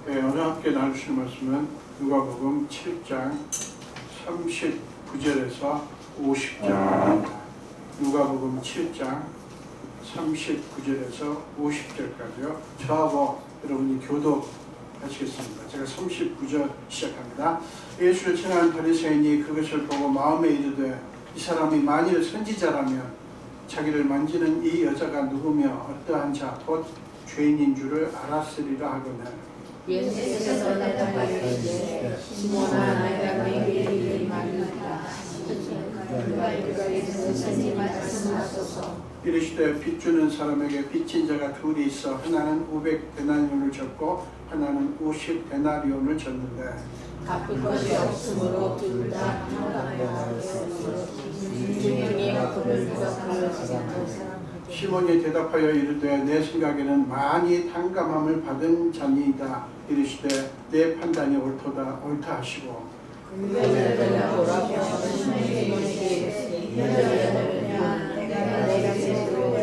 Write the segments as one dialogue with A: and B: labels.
A: 네, 오늘 함께 나누실 말씀은 누가복음 7장 39절에서 50절입니다. 누가복음 7장 39절에서 50절까지요. 저하고 여러분이 교독하시겠습니다. 제가 39절 시작합니다. 예수를 청한 바리새인이 그것을 보고 마음에 이르되 이 사람이 만일 선지자라면 자기를 만지는 이 여자가 누구며 어떠한 자 곧 죄인인 줄을 알았으리라 하거늘.
B: 예수께서 대답하여 이르시되 시몬아 내가 너희에게 이르기 말이니라 누가 예수께서 선생님 말씀하소서.
A: 이르시되 빚 주는 사람에게 빚진 자가 둘이 있어 하나는 500데나리온을 졌고 하나는 50데나리온을 졌는데
B: 갚을 것이 없으므로 둘 다 평안하여 이 중에 그를 누가 그러시겠노.
A: 시몬이 대답하여 이르되 내 생각에는 많이 탕감함을 받은 자니이다. 이르시되 내 판단이 옳다 하시고
B: 여자들아 돌아보시고 시몬에게 이르시되 여자들아 내가 제대로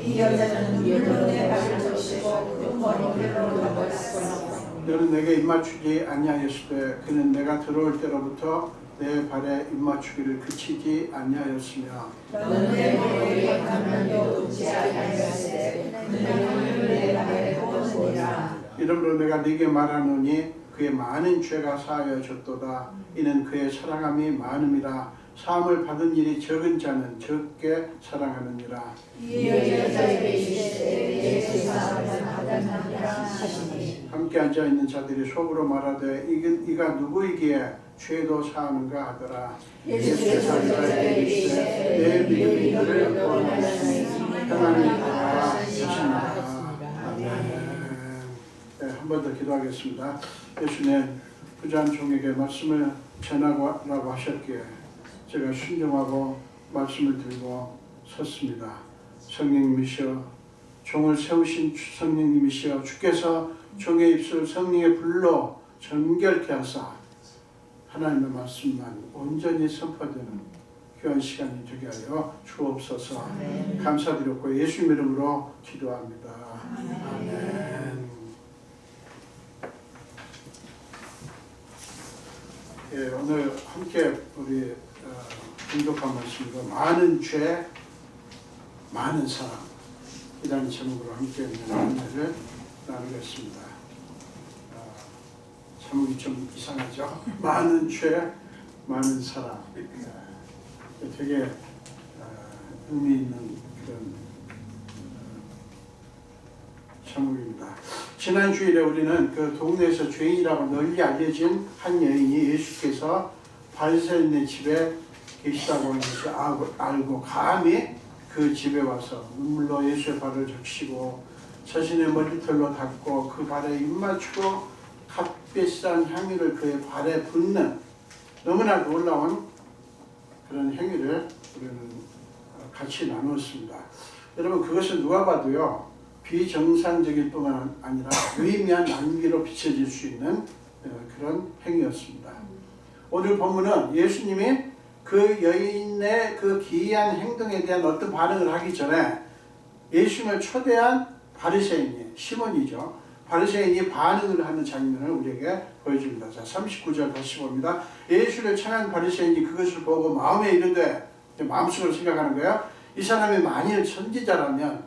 B: 이 여자는 물로 내 발을 적시고 그 머리를 돌아보았으나
A: 너는 내게 입맞추지 아니하였으되 그는 내가 들어올 때로부터 내 발에 입맞추기를 그치지 아니하였으며
B: 너는 내 머리에 가면도 놓지 아니하였으되 그는 내 발에 꽂으니라.
A: 이러므로 내가 네게 말하노니 그의 많은 죄가 사하여졌도다. 이는 그의 사랑함이 많음이라. 사함을 받은 일이 적은 자는 적게 사랑하느니라.
B: 이 여자에게 이르시되 예수께서 받았느니라 하시니
A: 함께 앉아있는 자들이 속으로 말하되 이가 누구이기에 죄도 사하는가 하더라.
B: 예수께서 여자에게 이르시되 내 믿음이 너를 구원하였으니 평안히 가라 하시니라.
A: 네, 한 번 더 기도하겠습니다. 예수님, 부자한 종에게 말씀을 전하라고 하셨기에 제가 순종하고 말씀을 들고 섰습니다. 성령님이시여, 종을 세우신 성령님이시여, 주께서 종의 입술 성령의 불로 정결케 하사 하나님의 말씀만 온전히 선포되는 귀한 시간이 되게 하여 주옵소서. 감사드렸고 예수 이름으로 기도합니다. 아멘. 예, 오늘 함께 우리 공독한 말씀으로 많은 죄, 많은 사랑 이라는 제목으로 함께 은혜를 나누겠습니다. 제목이 좀 이상하죠? 많은 죄, 많은 사랑. 되게 의미 있는 그런 제목입니다. 지난 주일에 우리는 그 동네에서 죄인이라고 널리 알려진 한 여인이 예수께서 바리새인의 집에 계시다고 하는 것을 알고 감히 그 집에 와서 눈물로 예수의 발을 적시고 자신의 머리털로 닦고 그 발에 입맞추고 값비싼 향유를 그의 발에 붓는 너무나 놀라운 그런 행위를 우리는 같이 나누었습니다. 여러분, 그것은 누가 봐도요 비정상적일 뿐만 아니라 유의미한 낭비로 비춰질 수 있는 그런 행위였습니다. 오늘 본문은 예수님이 그 여인의 그 기이한 행동에 대한 어떤 반응을 하기 전에 예수님을 초대한 바리새인이 시몬이죠. 바리새인이 반응을 하는 장면을 우리에게 보여줍니다. 자, 39절 다시 봅니다. 예수를 청한 바리새인이 그것을 보고 마음에 이르되, 마음속으로 생각하는 거예요. 이 사람이 만일 선지자라면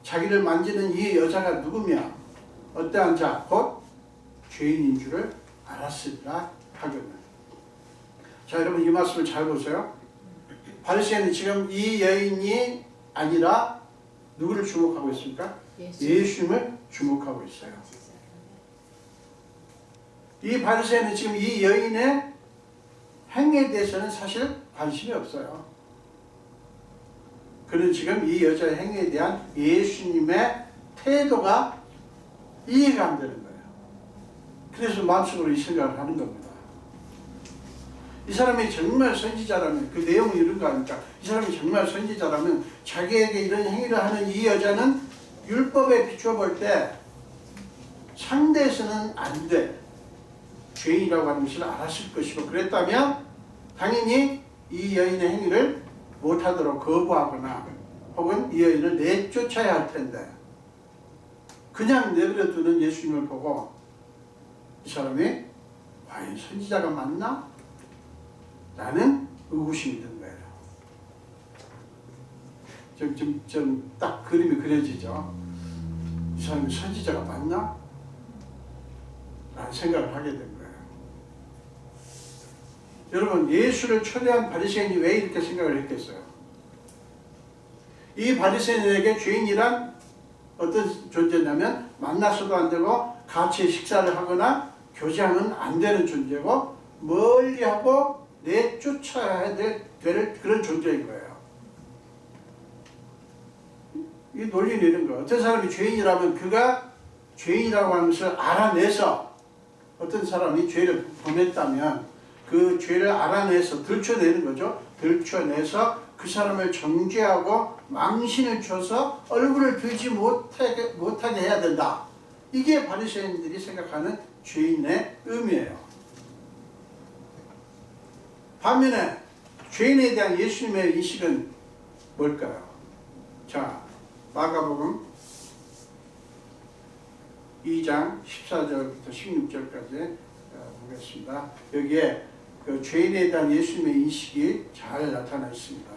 A: 자기를 만지는 이 여자가 누구며 어떠한 자 곧 죄인인 줄을 알았으리라 하거든. 자, 여러분 이 말씀을 잘 보세요. 바리새인은 지금 이 여인이 아니라 누구를 주목하고 있습니까? 예수님을 주목하고 있어요. 이 바리새인은 지금 이 여인의 행위에 대해서는 사실 관심이 없어요. 그는 지금 이 여자의 행위에 대한 예수님의 태도가 이해가 안 되는 거예요. 그래서 마음속으로 이 생각을 하는 겁니다. 이 사람이 정말 선지자라면, 그 내용이 이런 거 아닙니까? 이 사람이 정말 선지자라면 자기에게 이런 행위를 하는 이 여자는 율법에 비추어 볼 때 상대에서는 안 돼. 죄인이라고 하는 것을 알았을 것이고, 그랬다면 당연히 이 여인의 행위를 못하도록 거부하거나 혹은 이 여인을 내쫓아야 할 텐데 그냥 내버려 두는 예수님을 보고 이 사람이 과연 선지자가 맞나? 라는 의구심이 든 거예요. 좀 딱 그림이 그려지죠. 이 사람이 선지자가 맞나? 라는 생각을 하게 된 거예요. 여러분, 예수를 초대한 바리새인이 왜 이렇게 생각을 했겠어요? 이 바리새인에게 죄인이란 어떤 존재냐면 만나서도 안 되고 같이 식사를 하거나 교제하면 안 되는 존재고 멀리하고 내쫓아야 될 그런 존재인 거예요. 이 논리는 이런 거예요. 어떤 사람이 죄인이라면 그가 죄인이라고 하는 것을 알아내서, 어떤 사람이 죄를 범했다면 그 죄를 알아내서 들춰내는 거죠. 들춰내서 그 사람을 정죄하고 망신을 줘서 얼굴을 들지 못하게 해야 된다. 이게 바리새인들이 생각하는 죄인의 의미예요. 반면에 죄인에 대한 예수님의 인식은 뭘까요? 자, 마가복음 2장 14절부터 16절까지 보겠습니다. 여기에 그 죄인에 대한 예수님의 인식이 잘 나타나 있습니다.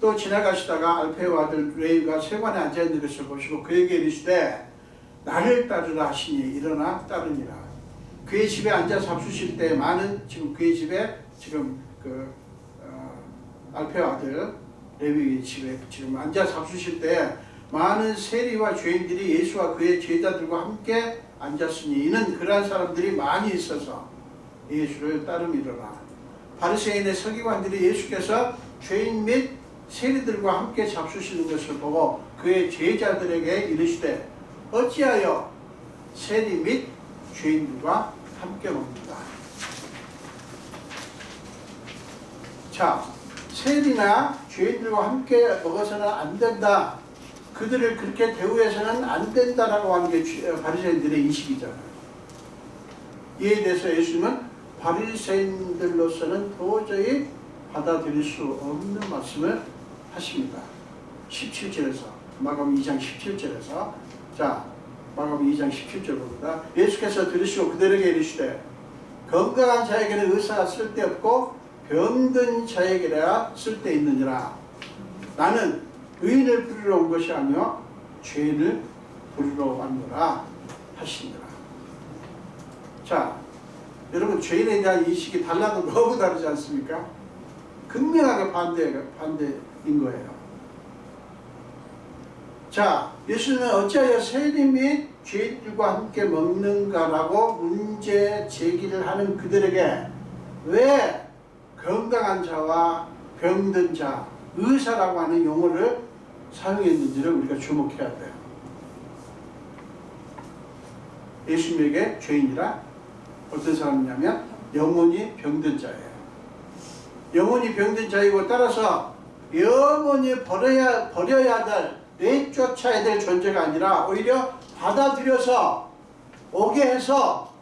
A: 또 지나가시다가 알페의 아들 레위가 세관에 앉아있는 것을 보시고 그에게 이르시되 나를 따르라 하시니 일어나 따르니라. 그의 집에 앉아 잡수실 때 많은, 지금 그의 집에 지금 알페의 아들 레위의 집에 지금 앉아 잡수실 때 많은 세리와 죄인들이 예수와 그의 제자들과 함께 앉았으니 이는 그러한 사람들이 많이 있어서 예수를 따름이로라. 바리새인의 서기관들이 예수께서 죄인 및 세리들과 함께 잡수시는 것을 보고 그의 제자들에게 이르시되 어찌하여 세리 및 죄인들과 함께 먹는가. 자, 세리나 죄인들과 함께 먹어서는 안 된다. 그들을 그렇게 대우해서는 안 된다라고 하는 게 바리새인들의 인식이잖아요. 이에 대해서 예수님은 바리새인들로서는 도저히 받아들일 수 없는 말씀을 하십니다. 17절에서, 마가복음 2장 17절에서, 자, 마가복음 2장 17절 봅니다. 예수께서 들으시고 그들에게 이르시되 건강한 자에게는 의사가 쓸데없고 병든 자에게라 쓸데있느니라. 나는 의인을 부르러 온 것이 아니요 죄인을 부르러 왔노라 하시니라. 자, 여러분, 죄인에 대한 인식이 달라도 너무 다르지 않습니까? 극명하게 반대인 거예요. 자, 예수님은 어찌하여 세리 및 죄인들과 함께 먹는가라고 문제 제기를 하는 그들에게 왜 건강한 자와 병든 자, 의사라고 하는 용어를 사용했는지를 우리가 주목해야 돼요. 예수님에게 죄인이라 어떤 사람이냐면 영혼이 병든 자예요. 영혼이 병든 자이고 따라서 영원히 버려야 될, 내쫓아야 될 존재가 아니라 오히려 받아들여서 오게 해서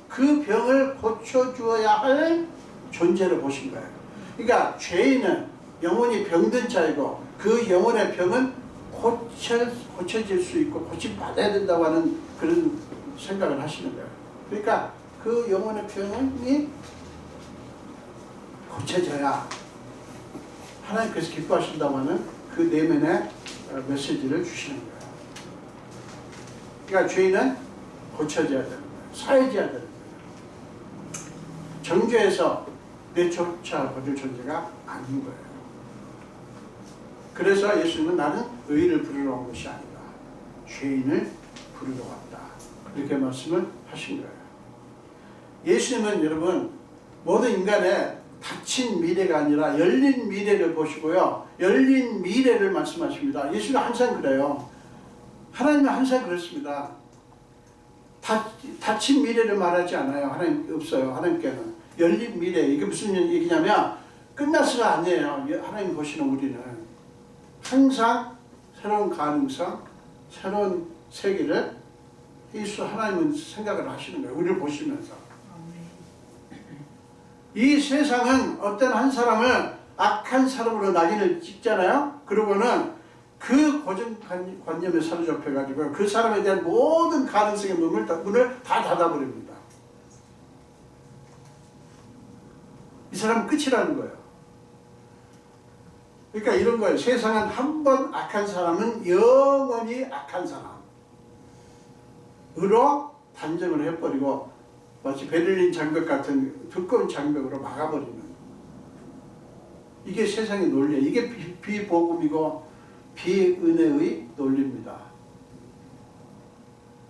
A: 그 병을 고쳐주어야 할 존재를 보신 거예요. 그러니까 죄인은 영혼이 병든 자이고 그 영혼의 병은 고쳐질 수 있고 고침받아야 된다고 하는 그런 생각을 하시는 거예요. 그러니까 그 영혼의 병이 고쳐져야 하나님께서 기뻐하신다고 하는 그 내면의 메시지를 주시는 거예요. 그러니까 죄인은 고쳐져야 되는 거예요. 사해져야 되는 거예요. 정죄해서 내쫓아버릴 존재가 아닌 거예요. 그래서 예수님은 나는 의인을 부르러 온 것이 아니다. 죄인을 부르러 왔다. 이렇게 말씀을 하신 거예요. 예수님은 여러분 모든 인간의 닫힌 미래가 아니라 열린 미래를 보시고요. 열린 미래를 말씀하십니다. 예수는 항상 그래요. 하나님은 항상 그렇습니다. 닫힌 미래를 말하지 않아요. 하나님 없어요. 하나님께는. 열린 미래. 이게 무슨 얘기냐면 끝났어가 아니에요. 하나님 보시는 우리는. 항상 새로운 가능성, 새로운 세계를 예수 하나님은 생각을 하시는 거예요. 우리를 보시면서. 이 세상은 어떤 한 사람을 악한 사람으로 낙인을 찍잖아요. 그러고는 그 고정관념에 사로잡혀가지고 그 사람에 대한 모든 가능성의 문을 다 닫아버립니다. 이 사람은 끝이라는 거예요. 그러니까 이런 거예요. 세상은 한 번 악한 사람은 영원히 악한 사람으로 단정을 해버리고 마치 베를린 장벽 같은 두꺼운 장벽으로 막아버리는, 이게 세상의 논리예요. 이게 비복음이고 비은혜의 논리입니다.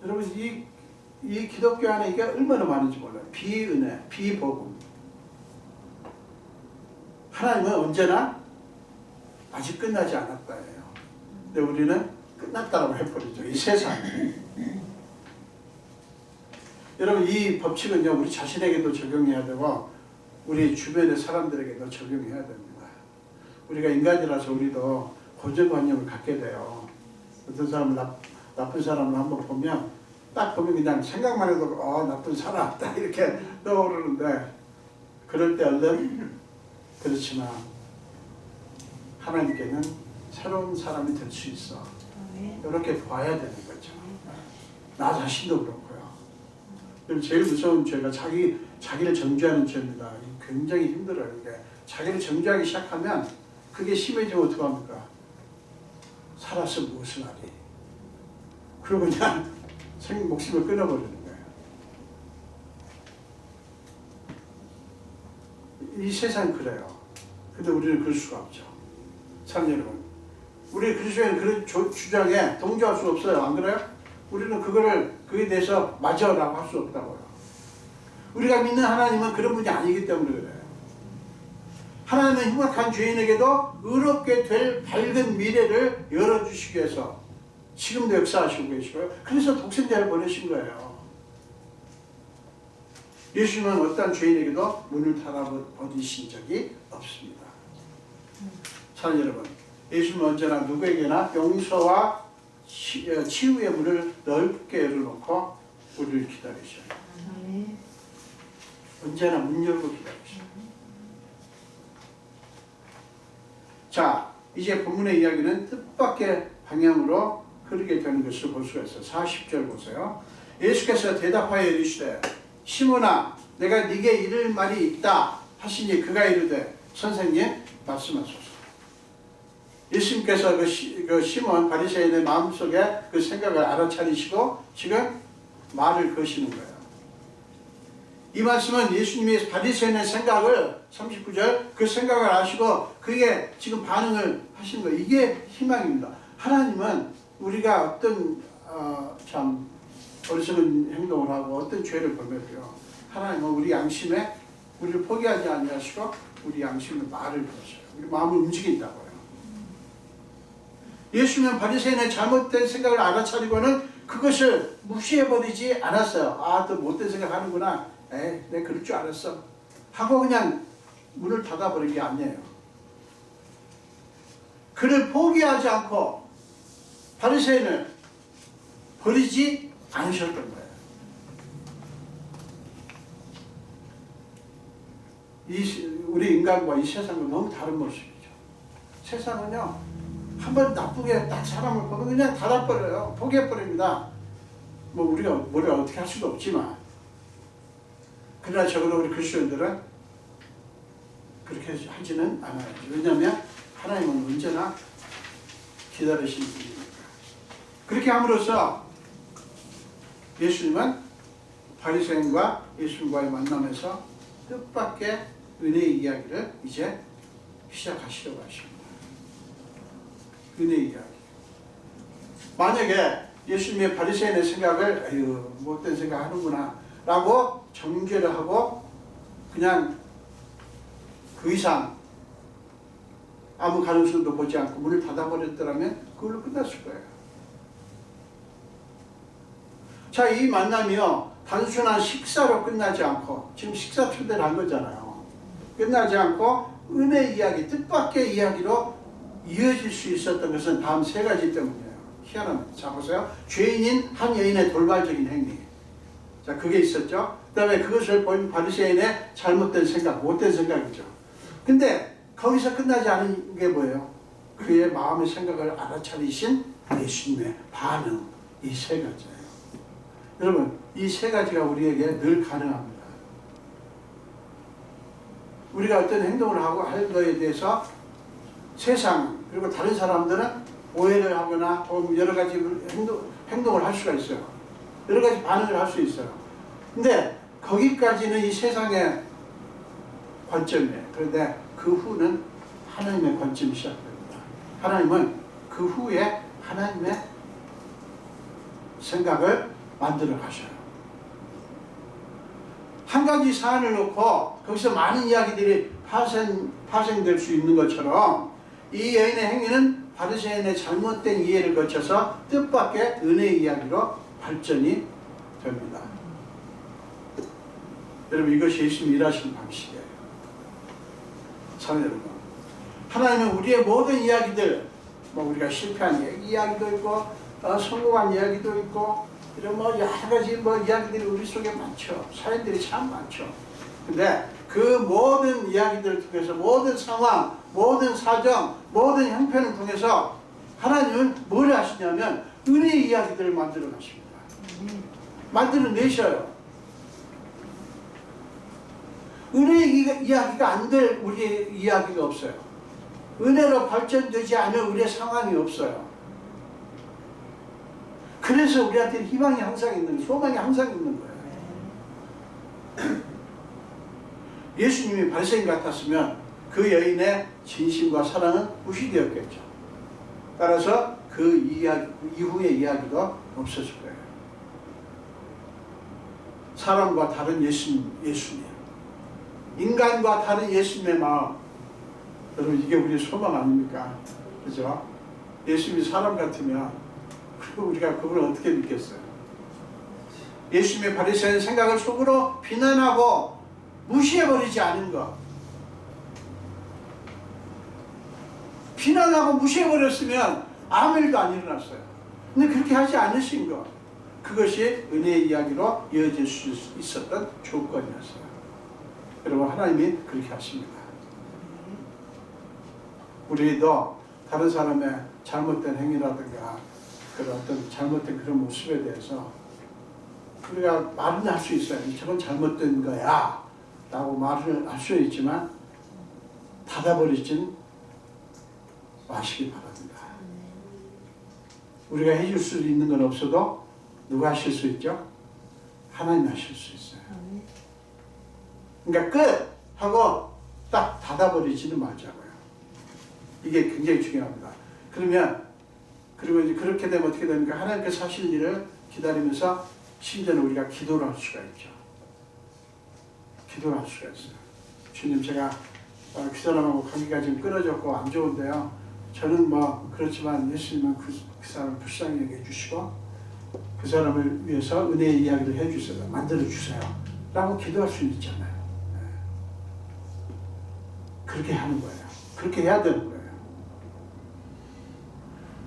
A: 여러분 이 기독교 안에 이게 얼마나 많은지 몰라요. 비은혜, 비복음. 하나님은 언제나 아직 끝나지 않았다예요. 근데 우리는 끝났다고 해버리죠. 이 세상에. 여러분 이 법칙은요, 우리 자신에게도 적용해야 되고 우리 주변의 사람들에게도 적용해야 됩니다. 우리가 인간이라서 우리도 고정관념을 갖게 돼요. 어떤 사람은 나쁜 사람을 한번 보면 딱 보면 그냥 생각만 해도 나쁜 사람 딱 이렇게 떠오르는데, 그럴 때 얼른 그렇지만 하나님께는 새로운 사람이 될 수 있어. 이렇게 봐야 되는 거죠. 나 자신도 그렇고요. 제일 무서운 죄가 자기를 정죄하는 죄입니다. 굉장히 힘들어요. 이게 자기를 정죄하기 시작하면 그게 심해지면 어떡합니까? 살아서 무엇을 하리? 그러고 그냥 목숨을 끊어버리는 거예요. 이 세상은 그래요. 근데 우리는 그럴 수가 없죠. 참 여러분, 우리 그리스도인은 그런 주장에 동조할 수 없어요. 안 그래요? 우리는 그에 대해서 맞아라고 할 수 없다고요. 우리가 믿는 하나님은 그런 분이 아니기 때문에 그래요. 하나님은 흉악한 죄인에게도 의롭게 될 밝은 미래를 열어주시기 위해서 지금도 역사하시고 계시고요. 그래서 독생자를 보내신 거예요. 예수님은 어떤 죄인에게도 문을 닫아버리신 적이 없습니다. 사랑하는 여러분, 예수님은 언제나 누구에게나 용서와 치유의 문을 넓게 열어놓고 우리를 기다리셔요. 언제나 문 열고 기다리셔요. 자, 이제 본문의 이야기는 뜻밖의 방향으로 흐르게 되는 것을 볼 수가 있어요. 40절 보세요. 예수께서 대답하여 이르시되 시몬아 내가 네게 이를 말이 있다 하시니 그가 이르되 선생님 말씀하소서. 예수님께서 그 시몬 바리새인의 마음속에 그 생각을 알아차리시고 지금 말을 거시는 거예요. 이 말씀은 예수님이 바리새인의 생각을 39절 그 생각을 아시고 그게 지금 반응을 하시는 거예요. 이게 희망입니다. 하나님은 우리가 어떤 참 어리석은 행동을 하고 어떤 죄를 범해도요, 하나님은 우리 양심에 우리를 포기하지 아니하시고 우리 양심에 말을 거셔요. 우리 마음을 움직인다고요. 예수님은 바리새인의 잘못된 생각을 알아차리고는 그것을 무시해버리지 않았어요. 또 못된 생각하는구나. 내가 그럴 줄 알았어. 하고 그냥 문을 닫아버린 게 아니에요. 그를 포기하지 않고 바리새인을 버리지 않으셨던 거예요. 우리 인간과 이 세상은 너무 다른 모습이죠. 세상은요, 한번 나쁘게 딱 사람을 보면 그냥 닫아버려요. 포기해버립니다. 우리가 뭐를 어떻게 할 수도 없지만, 그러나 적어도 우리 그리스도인들은 그렇게 하지는 않아요. 왜냐하면 하나님은 언제나 기다리시는 분이니까. 그렇게 함으로써 예수님은 바리새인과 예수님과의 만남에서 뜻밖의 은혜의 이야기를 이제 시작하시려고 하십니다. 은혜의 이야기. 만약에 예수님의 바리새인의 생각을 못된 생각 하는구나 라고 정죄를 하고 그냥 그 이상 아무 가능성도 보지 않고 문을 닫아버렸더라면 그걸로 끝났을 거예요. 자, 이 만남이요, 단순한 식사로 끝나지 않고, 지금 식사 초대를 한 거잖아요. 끝나지 않고 은혜 이야기, 뜻밖의 이야기로 이어질 수 있었던 것은 다음 세 가지 때문이에요. 희한합니다. 자, 보세요. 죄인인 한 여인의 돌발적인 행위. 자, 그게 있었죠. 그 다음에 그것을 본 바리새인의 잘못된 생각, 못된 생각이죠. 근데 거기서 끝나지 않은 게 뭐예요? 그의 마음의 생각을 알아차리신 예수님의 반응, 이 세 가지예요. 여러분, 이 세 가지가 우리에게 늘 가능합니다. 우리가 어떤 행동을 하고 할 것에 대해서 세상 그리고 다른 사람들은 오해를 하거나 여러 가지 행동을 할 수가 있어요. 여러 가지 반응을 할 수 있어요. 근데 거기까지는 이 세상의 관점이에요. 그런데 그 후는 하나님의 관점이 시작됩니다. 하나님은 그 후에 하나님의 생각을 만들어 가셔요. 한 가지 사안을 놓고 거기서 많은 이야기들이 파생될 수 있는 것처럼 이 여인의 행위는 바리새인의 잘못된 이해를 거쳐서 뜻밖의 은혜의 이야기로 발전이 됩니다. 여러분, 이것이 예수님이 일하시는 방식이에요. 사랑하는 여러분, 하나님은 우리의 모든 이야기들, 우리가 실패한 이야기도 있고 성공한 이야기도 있고 이런 여러 가지 이야기들이 우리 속에 많죠. 사연들이 참 많죠. 근데 그 모든 이야기들을 통해서 모든 상황, 모든 사정, 모든 형편을 통해서 하나님은 뭘 하시냐면 은혜의 이야기들을 만들어 가십니다. 만들어 내셔요. 은혜의 이야기가 안 될 우리의 이야기가 없어요. 은혜로 발전되지 않은 우리의 상황이 없어요. 그래서 우리한테 희망이 항상 있는 거예요. 소망이 항상 있는 거예요. 예수님이 바리새인 같았으면 그 여인의 진심과 사랑은 무시되었겠죠. 따라서 그 이후의 이야기도 없어질 거예요. 사람과 다른 예수님. 인간과 다른 예수님의 마음. 여러분, 이게 우리의 소망 아닙니까? 그죠? 예수님이 사람 같으면 우리가 그걸 어떻게 믿겠어요? 예수님의 바리새인 생각을 속으로 비난하고 무시해버리지 않은 것. 비난하고 무시해버렸으면 아무 일도 안 일어났어요. 근데 그렇게 하지 않으신 것. 그것이 은혜의 이야기로 이어질 수 있었던 조건이었어요. 여러분, 하나님이 그렇게 하십니다. 우리도 다른 사람의 잘못된 행위라든가 그런 어떤 잘못된 그런 모습에 대해서 우리가 말은 할 수 있어요. 저건 잘못된 거야 라고 말을 할 수 있지만 닫아버리진 마시기 바랍니다. 우리가 해줄 수 있는 건 없어도 누가 하실 수 있죠? 하나님 하실 수 있어요. 그러니까 끝! 하고 딱 닫아버리지는 말자고요. 이게 굉장히 중요합니다. 그리고 이제 그렇게 되면 어떻게 됩니까? 하나님께서 하실 일을 기다리면서 심지어는 우리가 기도를 할 수가 있죠. 기도를 할 수가 있어요. 주님, 제가 그 사람하고 관계가 지금 끊어졌고 안 좋은데요. 저는 그렇지만 예수님은 그 사람을 불쌍히 여겨 주시고 그 사람을 위해서 은혜의 이야기를 해주세요. 만들어주세요. 라고 기도할 수 있잖아요. 그렇게 하는 거예요. 그렇게 해야 되는 거예요.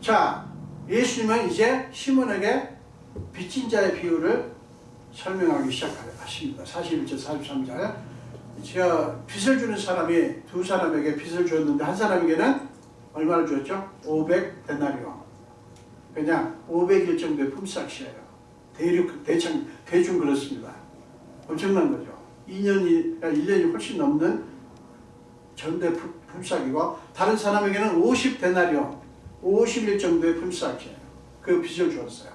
A: 자, 예수님은 이제 시몬에게 빚진 자의 비유를 설명하기 시작하십니다. 41절, 43절. 제가 빚을 주는 사람이 두 사람에게 빚을 주었는데 한 사람에게는 얼마를 주었죠? 500데나리온. 그냥 500일 정도의 품삯이에요. 대충 그렇습니다. 엄청난 거죠. 1년이 훨씬 넘는 전대 품삯이고 다른 사람에게는 50데나리온, 50일 정도의 품삯이에요. 그 빚을 주었어요.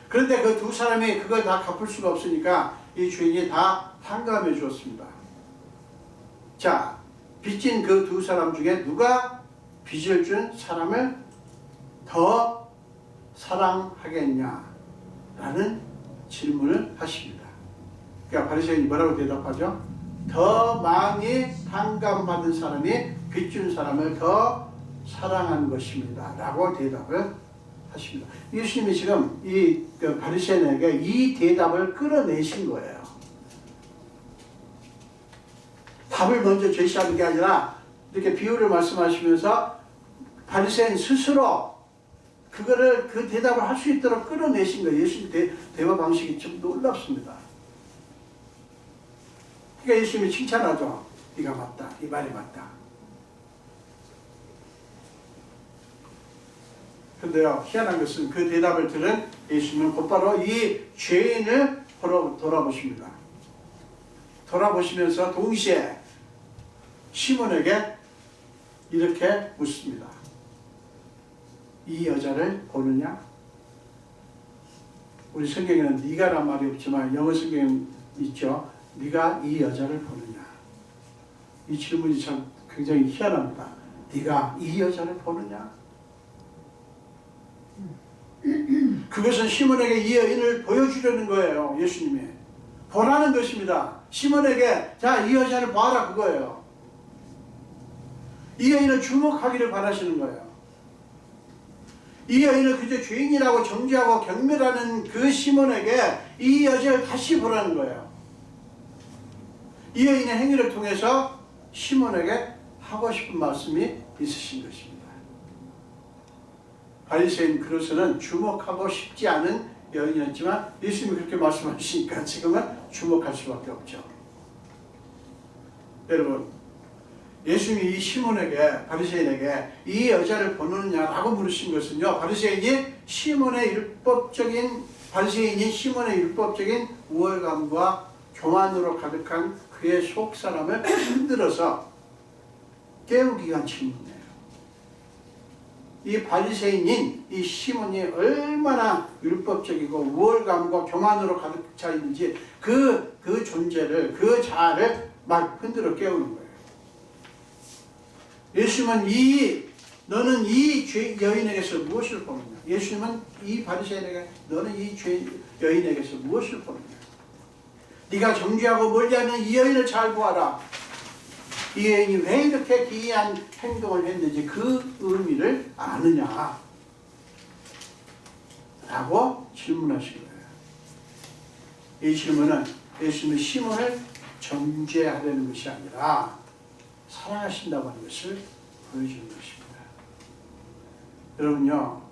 A: 그런데 그 두 사람이 그걸 다 갚을 수가 없으니까 이 주인이 다 환감해 주었습니다. 자, 빚진 그 두 사람 중에 누가 빚을 준 사람을 더 사랑하겠냐? 라는 질문을 하십니다. 그러니까 바리새인이 뭐라고 대답하죠? 더 많이 환감받은 사람이 빚 준 사람을 더 사랑한 것입니다. 라고 대답을 하십니다. 예수님이 지금 이 바리새인에게 이 대답을 끌어내신 거예요. 답을 먼저 제시하는 게 아니라 이렇게 비유를 말씀하시면서 바리새인 스스로 그 대답을 할 수 있도록 끌어내신 거예요. 예수님 대화 방식이 좀 놀랍습니다. 그러니까 예수님이 칭찬하죠. 네가 맞다. 네 말이 맞다. 근데요, 희한한 것은 그 대답을 들은 예수님은 곧바로 이 죄인을 돌아보십니다. 돌아보시면서 동시에 시몬에게 이렇게 묻습니다. 이 여자를 보느냐? 우리 성경에는 네가란 말이 없지만 영어 성경에는 있죠. 네가 이 여자를 보느냐? 이 질문이 참 굉장히 희한합니다. 네가 이 여자를 보느냐? 그것은 시몬에게 이 여인을 보여주려는 거예요. 예수님이 보라는 것입니다. 시몬에게 자, 이 여자를 봐라 그거예요. 이 여인을 주목하기를 바라시는 거예요. 이 여인을 그저 죄인이라고 정죄하고 경멸하는 그 시몬에게 이 여자를 다시 보라는 거예요. 이 여인의 행위를 통해서 시몬에게 하고 싶은 말씀이 있으신 것입니다. 바리새인 그로서는 주목하고 싶지 않은 여인이었지만 예수님이 그렇게 말씀하시니까 지금은 주목할 수밖에 없죠. 여러분, 예수님이 이 시몬에게, 바리새인에게 이 여자를 보느냐라고 물으신 것은요, 바리새인이 시몬의 율법적인 우월감과 교만으로 가득한 그의 속 사람을 흔들어서 깨우기 위한 질문이에요. 이 바리새인인 이 시몬이 얼마나 율법적이고 우월감과 교만으로 가득 차 있는지 그 존재를, 그 자아를 막 흔들어 깨우는 거예요. 예수님은 너는 이 여인에게서 무엇을 보느냐? 예수님은 이 바리새인에게 너는 이 여인에게서 무엇을 보느냐? 네가 정죄하고 멀리하는 이 여인을 잘 보아라. 이 여인이 왜 이렇게 기이한 행동을 했는지 그 의미를 아느냐? 라고 질문하신 거예요. 이 질문은 예수님은 시몬을 정죄하려는 것이 아니라 사랑하신다고 하는 것을 보여주는 것입니다. 여러분요,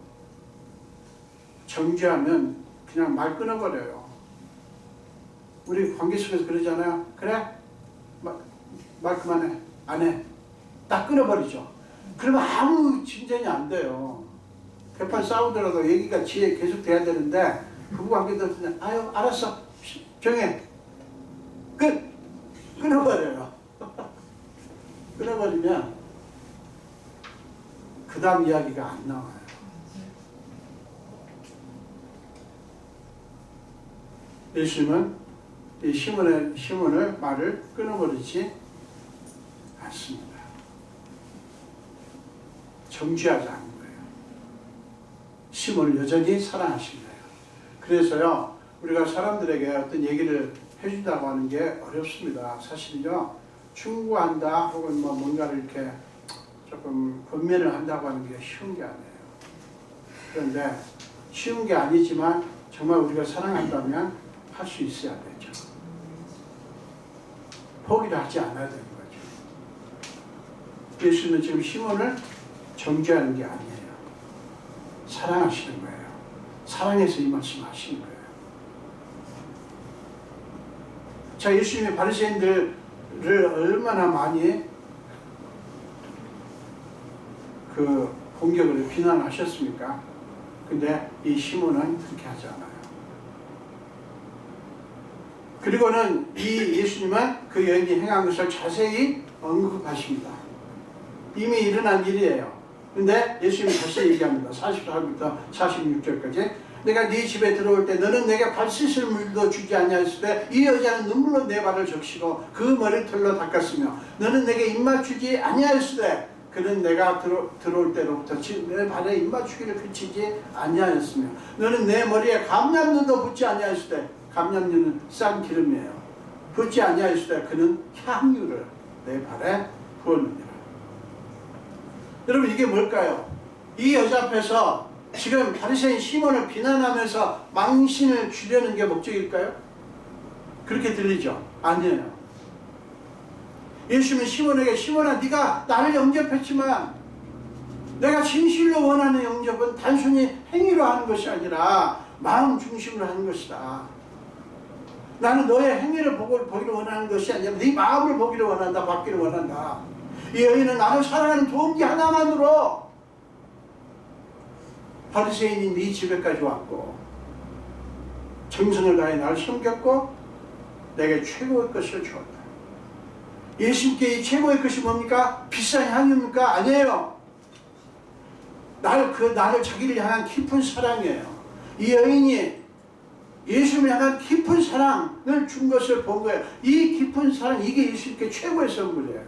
A: 정죄하면 그냥 말 끊어버려요. 우리 관계 속에서 그러잖아요. 그래? 말 그만해. 안 해. 딱 끊어버리죠. 그러면 아무 진전이 안 돼요. 대판 싸우더라도 얘기가 계속 돼야 되는데 부부관계도 그냥 아유 알았어. 정해. 끊어버려요. 끊어버리면 그 다음 이야기가 안 나와요. 예수님은 이 시몬의 말을 끊어버리지 않습니다. 정죄하지 않는 거예요. 시몬을 여전히 사랑하신 거예요. 그래서요, 우리가 사람들에게 어떤 얘기를 해준다고 하는 게 어렵습니다. 사실은요, 충고한다 혹은 뭔가를 이렇게 조금 권면을 한다고 하는 게 쉬운 게 아니에요. 그런데 쉬운 게 아니지만 정말 우리가 사랑한다면 할 수 있어야 되죠. 포기를 하지 않아야 되는 거죠. 예수는 지금 시몬을 정죄하는 게 아니에요. 사랑하시는 거예요. 사랑해서 이 말씀 하시는 거예요. 자, 예수님이 바리새인들을 얼마나 많이 공격을 비난하셨습니까? 근데 이 시몬은 그렇게 하지 않아요. 그리고는 이 예수님은 그 여인이 행한 것을 자세히 언급하십니다. 이미 일어난 일이에요. 근데 예수님이 다시 얘기합니다. 44절부터 46절까지. 내가 네 집에 들어올 때 너는 내게 발 씻을 물도 주지 아니하였을 때 이 여자는 눈물로 내 발을 적시고 그 머리털로 닦았으며 너는 내게 입맞추지 아니하였을 때 그는 내가 들어올 때로부터 내 발에 입맞추기를 그치지 아니하였으며 너는 내 머리에 감람류도 붓지 아니하였을 때 감람류는 싼 기름이에요. 붓지 아니하였을 때 그는 향유를 내 발에 부었느니라. 여러분, 이게 뭘까요? 이 여자 앞에서 지금 바리새인 시몬을 비난하면서 망신을 주려는 게 목적일까요? 그렇게 들리죠? 아니에요. 예수님은 시몬에게 시몬아, 네가 나를 영접했지만 내가 진실로 원하는 영접은 단순히 행위로 하는 것이 아니라 마음 중심으로 하는 것이다. 나는 너의 행위를 보기를 원하는 것이 아니라 네 마음을 보기를 원한다. 받기를 원한다. 이 여인은 나를 사랑하는 동기 하나만으로 바리새인이 네 집에까지 왔고 정성을 다해 나를 섬겼고 내게 최고의 것을 주었다. 예수님께 이 최고의 것이 뭡니까? 비싼 향입니까? 아니에요. 나를 자기를 향한 깊은 사랑이에요. 이 여인이 예수님을 향한 깊은 사랑을 준 것을 본 거예요. 이 깊은 사랑, 이게 예수님께 최고의 선물이에요.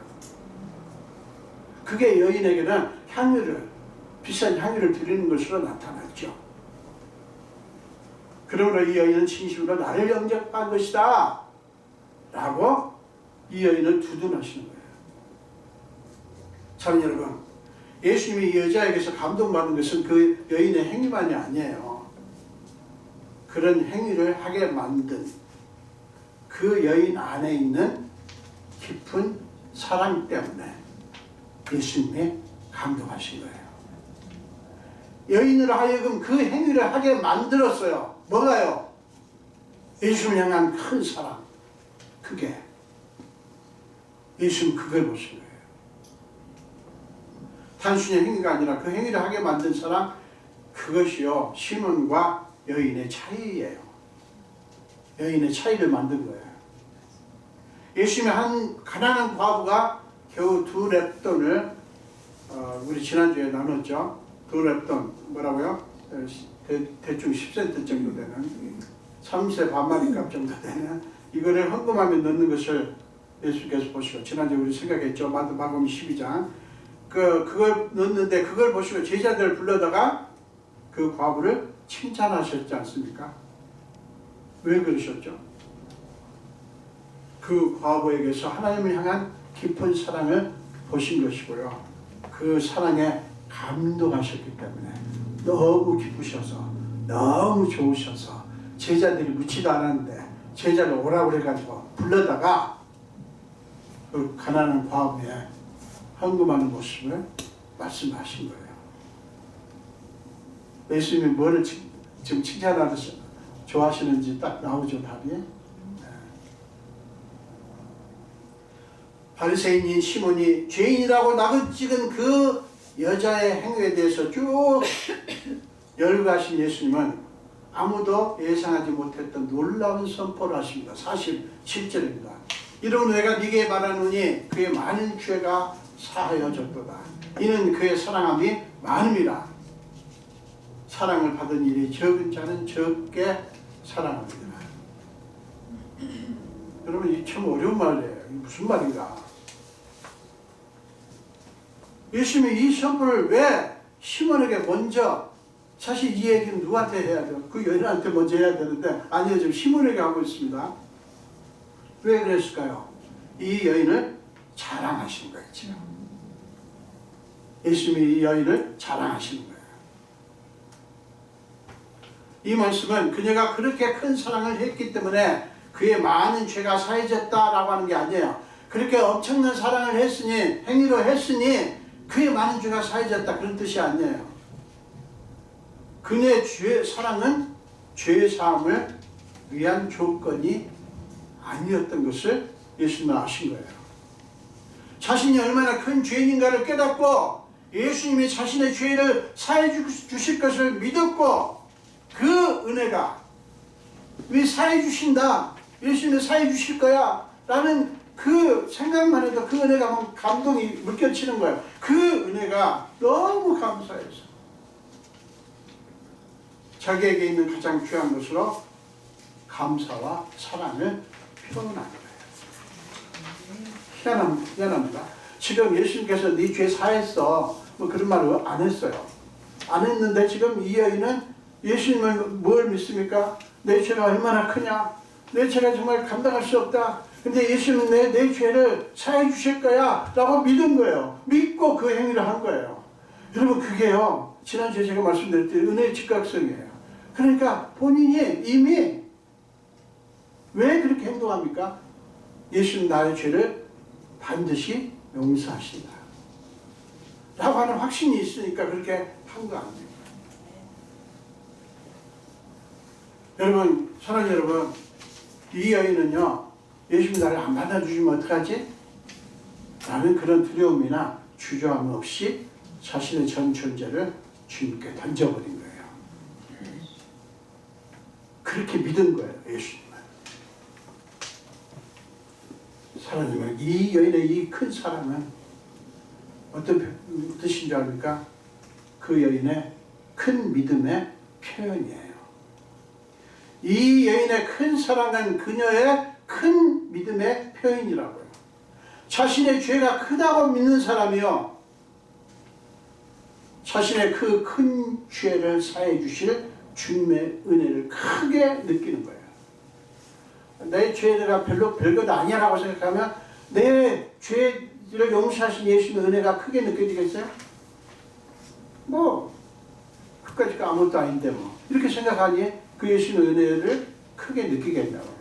A: 그게 여인에게는 비싼 향유를 드리는 것으로 나타났죠. 그러므로 이 여인은 진심으로 나를 영접한 것이다 라고 이 여인을 두둔하시는 거예요. 참 여러분, 예수님이 이 여자에게서 감동받는 것은 그 여인의 행위만이 아니에요. 그런 행위를 하게 만든 그 여인 안에 있는 깊은 사랑 때문에 예수님이 감동하신 거예요. 여인으로 하여금 그 행위를 하게 만들었어요. 뭐가요? 예수님을 향한 큰 사랑. 그게 예수님 그걸 보신 거예요. 단순히 행위가 아니라 그 행위를 하게 만든 사람, 그것이요 시몬과 여인의 차이예요. 여인의 차이를 만든 거예요. 예수님의 한 가난한 과부가 겨우 2렙돈을 우리 지난주에 나눴죠. 2렙돈 뭐라고요? 대충 10센트 정도 되는 3세 반마리 값 정도 되는 이거를 헌금하며 넣는 것을 예수께서 보시고, 지난주에 우리 생각했죠. 마태복음 12장 그걸 넣는데 그걸 보시고 제자들을 불러다가 그 과부를 칭찬하셨지 않습니까? 왜 그러셨죠? 그 과부에게서 하나님을 향한 깊은 사랑을 보신 것이고요. 그 사랑에 감동하셨기 때문에 너무 기쁘셔서 너무 좋으셔서 제자들이 묻지도 않았는데 제자를 오라고 그래가지고 불러다가 그 가난한 과부의 헌금하는 모습을 말씀하신 거예요. 예수님이 뭐를 지금 칭찬하듯이 좋아하시는지 딱 나오죠, 답이. 바리새인인 시몬이 죄인이라고 낙을 찍은 그 여자의 행위에 대해서 쭉 열거하신 예수님은 아무도 예상하지 못했던 놀라운 선포를 하십니다. 47절입니다. 이런 내가 네게 말하노니 그의 많은 죄가 사하여졌도다. 이는 그의 사랑함이 많음이라. 사랑을 받은 일이 적은 자는 적게 사랑합니다. 여러분, 이 참 어려운 말이에요. 이게 무슨 말인가? 예수님이 이 선포를 왜 시몬에게 먼저, 사실 이 얘기는 누구한테 해야 돼요? 그 여인한테 먼저 해야 되는데 아니요, 지금 시몬에게 하고 있습니다. 왜 그랬을까요? 이 여인을 자랑하신 거예요. 지금 예수님이 이 여인을 자랑하시는 거예요. 이 말씀은 그녀가 그렇게 큰 사랑을 했기 때문에 그의 많은 죄가 사해졌다라고 하는 게 아니에요. 그렇게 엄청난 사랑을 했으니, 행위로 했으니 그의 많은 죄가 사해졌다, 그런 뜻이 아니에요. 그녀의 사랑은 죄 사함을 위한 조건이 아니었던 것을 예수님은 아신 거예요. 자신이 얼마나 큰 죄인인가를 깨닫고 예수님이 자신의 죄를 사해 주실 것을 믿었고, 그 은혜가 왜 사해 주신다, 예수님이 사해 주실 거야 라는 그 생각만 해도 그 은혜가 막 감동이 느껴지는 거예요. 그 은혜가 너무 감사해서 자기에게 있는 가장 귀한 것으로 감사와 사랑을 표현한 거예요. 희한합니다. 지금 예수님께서 네 죄 사했어, 뭐 그런 말을 안 했어요. 안 했는데 지금 이 여인은 예수님을 뭘 믿습니까? 내 죄가 얼마나 크냐? 내 죄가 정말 감당할 수 없다. 근데 예수님은 내 죄를 사해 주실 거야 라고 믿은 거예요. 믿고 그 행위를 한 거예요. 여러분, 그게요, 지난주에 제가 말씀드렸듯이 은혜의 즉각성이에요. 그러니까 본인이 이미 왜 그렇게 행동합니까? 예수님 나의 죄를 반드시 용서하신다 라고 하는 확신이 있으니까 그렇게 한 거 아닙니까? 여러분, 사랑하는 여러분, 이 여인은요, 예수님 나를 안 받아주시면 어떡하지? 라는 그런 두려움이나 주저함 없이 자신의 전 존재를 주님께 던져버린 거예요. 그렇게 믿은 거예요. 예수님은. 사랑하는 이 여인의 이 큰 사랑은 어떤 뜻인 줄 압니까? 그 여인의 큰 믿음의 표현이에요. 이 여인의 큰 사랑은 그녀의 큰 믿음의 표현이라고요. 자신의 죄가 크다고 믿는 사람이요, 자신의 그 큰 죄를 사해 주실 주님의 은혜를 크게 느끼는 거예요. 내 죄가 별것 아니야 라고 생각하면 내 죄를 용서하신 예수님의 은혜가 크게 느껴지겠어요? 뭐 그까짓 아무것도 아닌데 뭐 이렇게 생각하니 그 예수님의 은혜를 크게 느끼겠냐고요.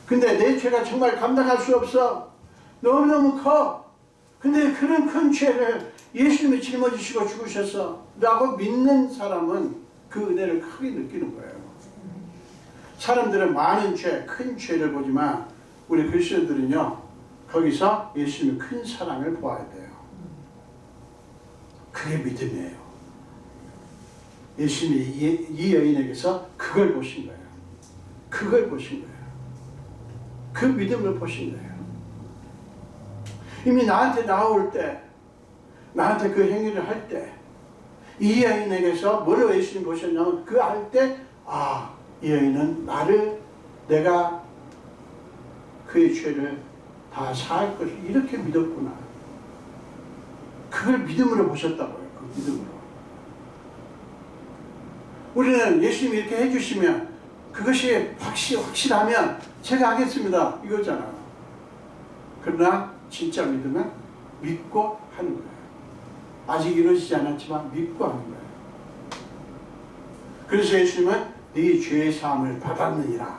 A: 근데 내 죄가 정말 감당할 수 없어. 너무너무 커. 근데 그런 큰 죄를 예수님이 짊어지시고 죽으셨어 라고 믿는 사람은 그 은혜를 크게 느끼는 거예요. 사람들은 많은 죄, 큰 죄를 보지만 우리 그리스도인들은요, 거기서 예수님의 큰 사랑을 보아야 돼요. 그게 믿음이에요. 예수님이 이 여인에게서 그걸 보신 거예요. 그걸 보신 거예요. 그 믿음을 보신 거예요. 이미 나한테 나올 때, 나한테 그 행위를 할 때, 이 여인에게서 뭐를 예수님 보셨냐면 그 할 때, 아, 이 여인은 내가 그의 죄를 다 사할 것을 이렇게 믿었구나. 그걸 믿음으로 보셨다고요. 그 믿음으로. 우리는 예수님이 이렇게 해주시면 그것이 확실하면 제가 하겠습니다 이거잖아요. 그러나 진짜 믿으면 믿고 하는 거예요. 아직 이루어지지 않았지만 믿고 하는 거예요. 그래서 예수님은 네 죄의 사함을 받았느니라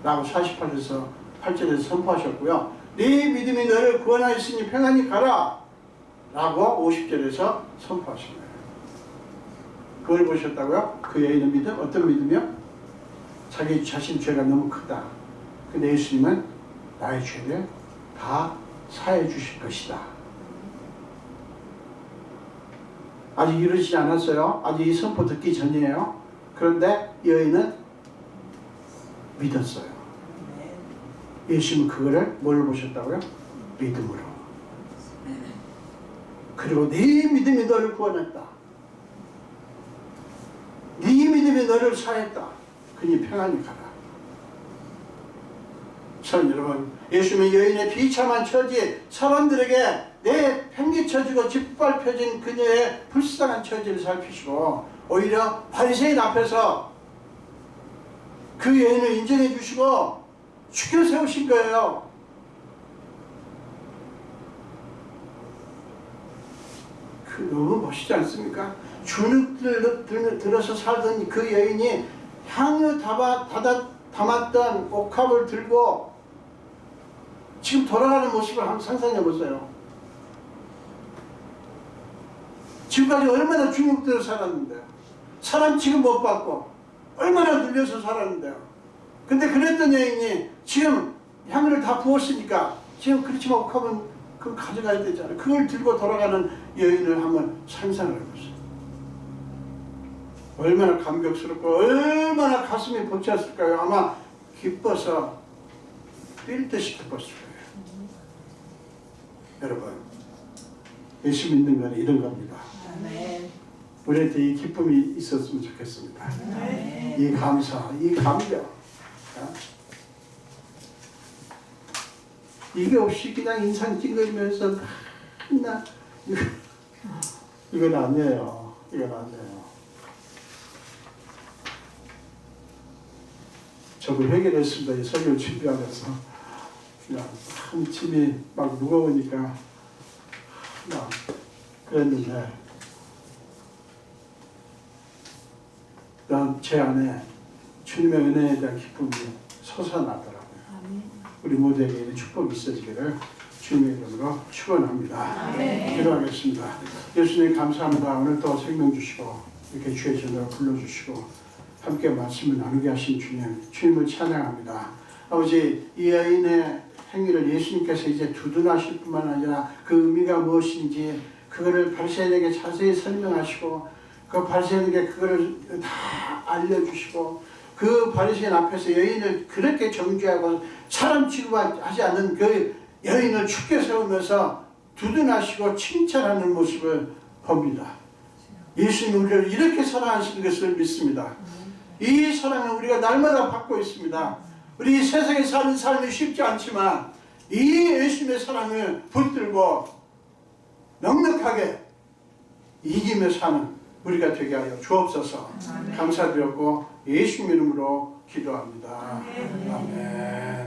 A: 라고 48절에서 8절에서 선포하셨고요. 네 믿음이 너를 구원하였으니 평안히 가라 라고 50절에서 선포하신 거예요. 그걸 보셨다고요? 그 여인의 믿음? 어떤 믿음이요? 자기 자신 죄가 너무 크다. 근데 예수님은 나의 죄를 다 사해 주실 것이다. 아직 이루어지지 않았어요. 아직 이 선포 듣기 전이에요. 그런데 여인은 믿었어요. 예수님은 그거를 뭘로 보셨다고요? 믿음으로. 그리고 네 믿음이 너를 구원했다. 네 믿음이 너를 사했다. 그니 평안히 가라. 전 여러분, 예수님은 여인의 비참한 처지, 사람들에게 내팽개쳐지고 짓밟혀진 그녀의 불쌍한 처지를 살피시고 오히려 바리새인 앞에서 그 여인을 인정해 주시고 죽여 세우신 거예요. 그 너무 멋있지 않습니까? 주눅 들어서 살던 그 여인이 향유 담았던 옥합을 들고 지금 돌아가는 모습을 한번 상상해 보세요. 지금까지 얼마나 주눅 들어 살았는데요. 사람 지금 못 받고 얼마나 눌려서 살았는데요. 근데 그랬던 여인이 지금 향유를 다 부었으니까 지금 그렇지만 옥합은 그걸 가져가야 되잖아요. 그걸 들고 돌아가는 여인을 한번 상상을 해보세요. 얼마나 감격스럽고 얼마나 가슴이 벅찼을까요? 아마 기뻐서 뛸 듯이 기뻤을 거예요. 여러분, 예수 믿는 건 이런 겁니다.
B: 아멘.
A: 우리한테 이 기쁨이 있었으면 좋겠습니다.
B: 아멘.
A: 이 감사, 이 감격. 이게 없이 그냥 인상 찡그리면서 맨날 이건 아니에요. 이건 아니에요. 저도 해결했습니다. 이 설교 준비하면서 그냥 참 짐이 막 무거우니까 그냥 그랬는데 난 제 안에 주님의 은혜에 대한 기쁨이 솟아나더라고요. 우리 모두에게 이런 축복이 있어지기를 주님의 이름으로 축원합니다. 기도하겠습니다. 예수님 감사합니다. 오늘 또 생명 주시고 이렇게 주의 전으로 불러주시고 함께 말씀을 나누게 하신 주님을 찬양합니다. 아버지, 이 여인의 행위를 예수님께서 이제 두둔하실 뿐만 아니라 그 의미가 무엇인지 그거를 바리새인에게 자세히 설명하시고 그 바리새인에게 그거를 다 알려주시고 그 바리새인 앞에서 여인을 그렇게 정죄하고 사람 취급하지 않는 그 여인을 죽게 세우면서 두둔하시고 칭찬하는 모습을 봅니다. 예수님 우리를 이렇게 사랑하시는 것을 믿습니다. 이 사랑은 우리가 날마다 받고 있습니다. 우리 세상에 사는 삶이 쉽지 않지만 이 예수님의 사랑을 붙들고 넉넉하게 이기며 사는 우리가 되게 하여 주옵소서. 감사드렸고 예수님 이름으로 기도합니다. 아멘.